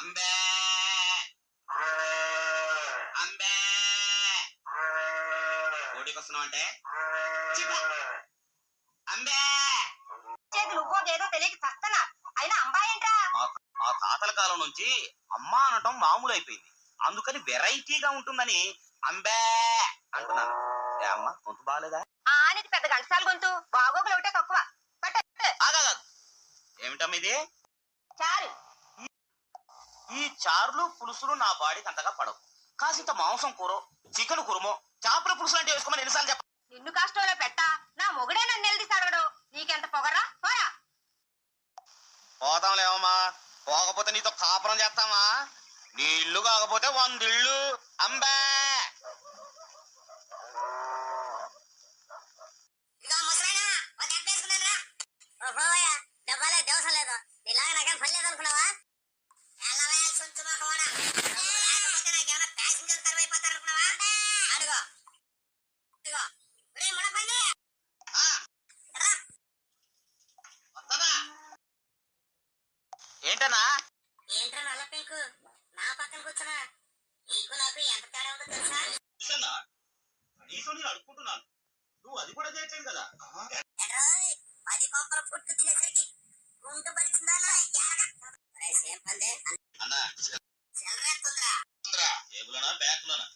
అంబే అంబే కోడికి వస్తున్నావు అంటే అంబే ఏదో తెలియక చస్తనా అయినా అంబాయేంట్రా. మా తాతల కాలం నుంచి అమ్మ అనటం మామూలు అయిపోయింది. అందుకని వెరైటీగా ఉంటుందని అంబే అంటున్నాను. ఏ అమ్మ గొంతు బాగాలేదా? ఆనికి పెద్ద గంటసాల గొంతు, బాగోగులు ఒకటే తక్కువ. ఏమిటమ్మ ఇది? చారు. ఈ చారులు పులుసులు నా బాడీకి అంతగా పడవు. కాసింత మాంసం కూర, చికెన్ కురుమో, చేపల పులుసులు అంటే వేసుకోమని ఎన్నిసార్లు చెప్ప. నిన్ను కష్టంలో పెట్టా, నా మొగుడే నన్ను నిలదీసి అడగడు. నీకెంత పొగరా పోరా. పోతాంలేమమ్మా, పోకపోతే నీతో కాపురం చేస్తామా? నీ ఇల్లు కాకపోతే 100 ఇళ్ళు. అంబే ఏంటన్నా? ఏంట్రా నల్ల పెంకు నా పక్కన కూర్చున్నా? నీకు నాకు ఎంత తేడా ఉందో తెలుసా? నీతో నేను అడుక్కుంటున్నాను, నువ్వు అది కూడా చేయట్లేదు కదా. 10 కొంపల పుట్టు తినేసరికి గుంటు పడిచిందా సేమ్ పందే అన్నా చిల్లరెంతుందిరా? టేబుల్లోనా బ్యాగ్లోనా?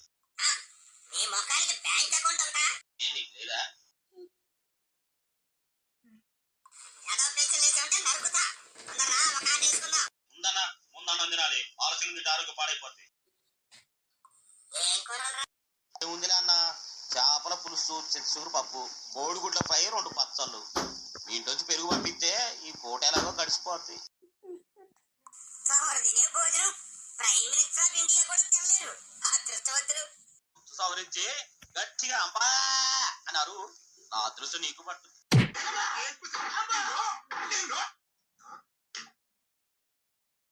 నీ ముఖానికి బ్యాంక్ అకౌంట్ ఒకటా? ఏం నీకు లేదా? ఏదో పెన్షన్ లేచామంటే నరుకుతా. అందరా ఒక ఆట వేసుకుందాం. ముందన్నా ముందన్నం తినాలి, ఆలస్యం తింటే ఆరోగ్యం పాడైపోద్ది. ఏం కూరలు ఉందిలే అన్న, చేపల పులుసు, చిత్తూరు పప్పు, కోడిగుడ్ల ఫ్రై, 2 పచ్చళ్ళు. మీ ఇంట్లోంచి పెరుగు పంపిస్తే ఈ పూట ఎలాగో గడిచిపోద్ది. తినే భోజనం ప్రైమ్ మినిస్టర్ ఆఫ్ ఇండియా కూడా తినలేరు అదృష్టవంతులు. సవరించి గట్టిగా అంబా అన్నారు. నా అదృష్టం నీకు పట్టు.